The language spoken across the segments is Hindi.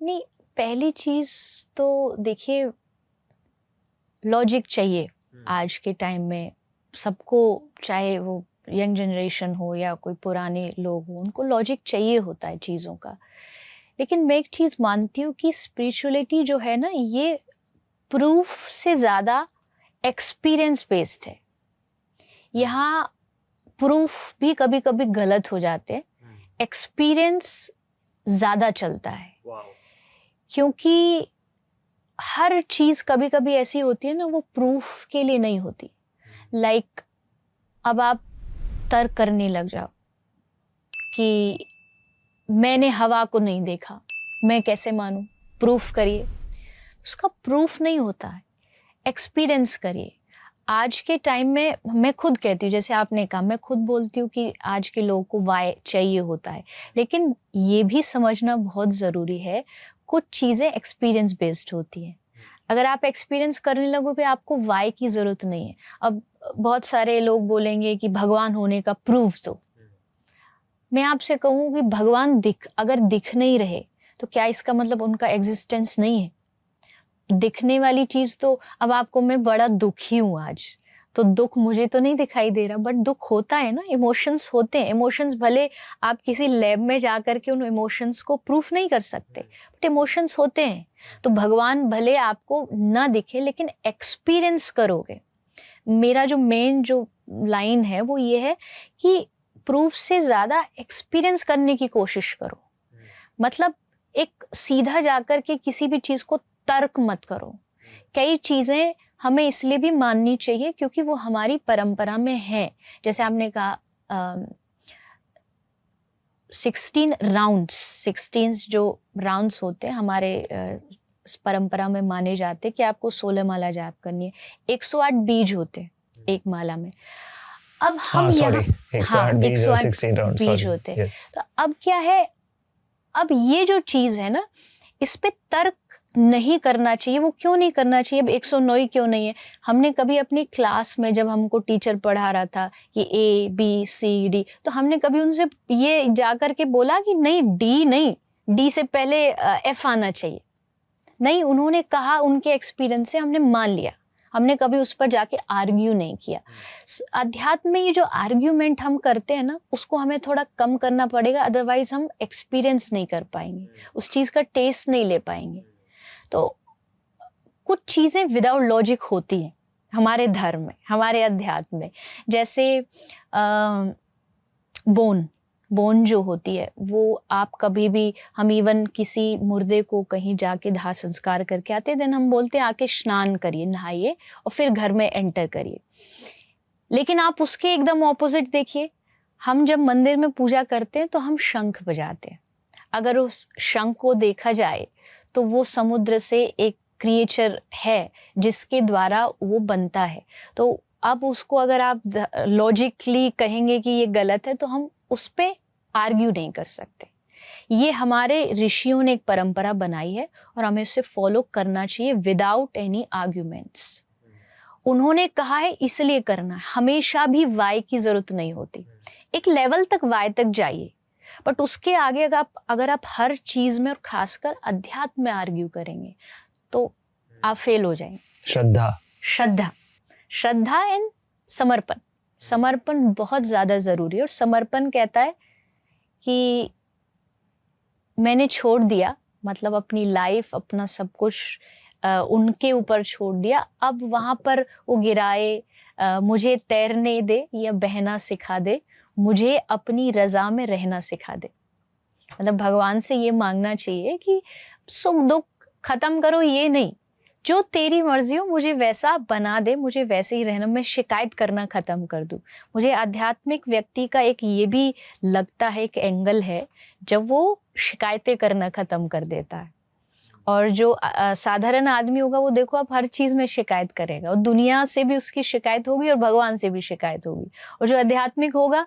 नहीं, पहली चीज तो देखिए, लॉजिक चाहिए। आज के टाइम में सबको, चाहे वो यंग जनरेशन हो या कोई पुराने लोग हो, उनको लॉजिक चाहिए होता है चीज़ों का। लेकिन मैं एक चीज़ मानती हूँ कि स्पिरिचुअलिटी जो है ना, ये प्रूफ से ज़्यादा एक्सपीरियंस बेस्ड है। यहाँ प्रूफ भी कभी कभी गलत हो जाते हैं, एक्सपीरियंस ज़्यादा चलता है। क्योंकि हर चीज़ कभी कभी ऐसी होती है ना, वो प्रूफ के लिए नहीं होती। लाइक अब आप तर्क करने लग जाओ कि मैंने हवा को नहीं देखा, मैं कैसे मानूं, प्रूफ करिए। उसका प्रूफ नहीं होता है, एक्सपीरियंस करिए। आज के टाइम में मैं खुद कहती हूँ, जैसे आपने कहा, मैं खुद बोलती हूँ कि आज के लोगों को वाई चाहिए होता है, लेकिन ये भी समझना बहुत ज़रूरी है, कुछ चीज़ें एक्सपीरियंस बेस्ड होती हैं। अगर आप एक्सपीरियंस करने लगोगे, आपको वाई की ज़रूरत नहीं है। अब बहुत सारे लोग बोलेंगे कि भगवान होने का प्रूफ दो। मैं आपसे कहूँ कि भगवान अगर दिख नहीं रहे तो क्या इसका मतलब उनका एग्जिस्टेंस नहीं है? दिखने वाली चीज तो, अब आपको मैं बड़ा दुखी हूँ आज, तो दुख मुझे तो नहीं दिखाई दे रहा, बट दुख होता है ना, इमोशंस होते हैं। इमोशंस भले आप किसी लैब में जा करके उन इमोशंस को प्रूफ नहीं कर सकते, बट इमोशंस होते हैं। तो भगवान भले आपको ना दिखे, लेकिन एक्सपीरियंस करोगे। मेरा जो मेन जो लाइन है वो ये है कि प्रूफ से ज्यादा एक्सपीरियंस करने की कोशिश करो। मतलब एक सीधा जाकर के किसी भी चीज को तर्क मत करो। कई चीजें हमें इसलिए भी माननी चाहिए क्योंकि वो हमारी परंपरा में है। जैसे आपने कहा 16 जो राउंड्स होते हैं हमारे परंपरा में माने जाते हैं कि आपको 16 माला जाप करनी है। 108 बीज होते हैं एक माला में। अब हम 108 बीज होते हैं। तो अब क्या है, अब ये जो चीज है ना, इस पे तर्क नहीं करना चाहिए। वो क्यों नहीं करना चाहिए? अब 109 क्यों नहीं है? हमने कभी अपनी क्लास में, जब हमको टीचर पढ़ा रहा था कि ABCD, तो हमने कभी उनसे ये जाकर के बोला कि नहीं, D नहीं, D से पहले F आना चाहिए? नहीं, उन्होंने कहा, उनके एक्सपीरियंस से हमने मान लिया। हमने कभी उस पर जाके आर्ग्यू नहीं किया। अध्यात्म में ये जो आर्ग्यूमेंट हम करते हैं ना, उसको हमें थोड़ा कम करना पड़ेगा, अदरवाइज हम एक्सपीरियंस नहीं कर पाएंगे, उस चीज का टेस्ट नहीं ले पाएंगे। तो कुछ चीजें विदाउट लॉजिक होती हैं हमारे धर्म में, हमारे अध्यात्म में। जैसे बोन जो होती है, वो आप कभी भी, हम इवन किसी मुर्दे को कहीं जाके दाह संस्कार करके आते, देन हम बोलते हैं आके स्नान करिए, नहाइए और फिर घर में एंटर करिए। लेकिन आप उसके एकदम ऑपोजिट देखिए, हम जब मंदिर में पूजा करते हैं तो हम शंख बजाते हैं। अगर उस शंख को देखा जाए तो वो समुद्र से एक क्रिएचर है जिसके द्वारा वो बनता है। तो अब उसको अगर आप लॉजिकली कहेंगे कि ये गलत है, तो हम उस पे आर्ग्यू नहीं कर सकते। ये हमारे ऋषियों ने एक परंपरा बनाई है और हमें इसे फॉलो करना चाहिए विदाउट एनी आर्ग्यूमेंट्स। उन्होंने कहा है इसलिए करना है। हमेशा भी वाई की जरूरत नहीं होती। एक लेवल तक वाई तक जाइए, बट उसके आगे अगर आप हर चीज में और खासकर अध्यात्म में आर्ग्यू करेंगे तो आप फेल हो जाएंगे। श्रद्धा एंड समर्पण बहुत ज्यादा जरूरी है। और समर्पण कहता है कि मैंने छोड़ दिया, मतलब अपनी लाइफ, अपना सब कुछ उनके ऊपर छोड़ दिया। अब वहां पर वो गिराए, मुझे तैरने दे या बहना सिखा दे, मुझे अपनी रजा में रहना सिखा दे। मतलब भगवान से ये मांगना चाहिए कि सुख दुख खत्म करो, ये नहीं, जो तेरी मर्जी हो मुझे वैसा बना दे, मुझे वैसे ही रहना, मैं शिकायत करना खत्म कर दूं। मुझे आध्यात्मिक व्यक्ति का एक ये भी लगता है, एक एंगल है, जब वो शिकायतें करना खत्म कर देता है। और जो साधारण आदमी होगा, वो देखो आप हर चीज में शिकायत करेगा, और दुनिया से भी उसकी शिकायत होगी और भगवान से भी शिकायत होगी। और जो आध्यात्मिक होगा,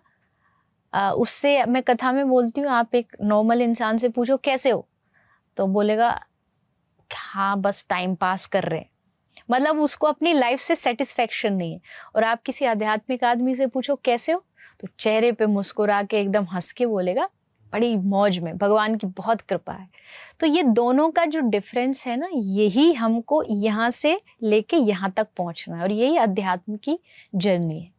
उससे मैं कथा में बोलती हूँ, आप एक नॉर्मल इंसान से पूछो कैसे हो, तो बोलेगा हाँ बस टाइम पास कर रहे हैं। मतलब उसको अपनी लाइफ से सेटिस्फेक्शन नहीं है। और आप किसी आध्यात्मिक आदमी से पूछो कैसे हो, तो चेहरे पे मुस्कुरा के एकदम हंस के बोलेगा बड़ी मौज में, भगवान की बहुत कृपा है। तो ये दोनों का जो डिफरेंस है ना, यही हमको यहाँ से लेके यहाँ तक पहुँचना है, और यही अध्यात्म की जर्नी है।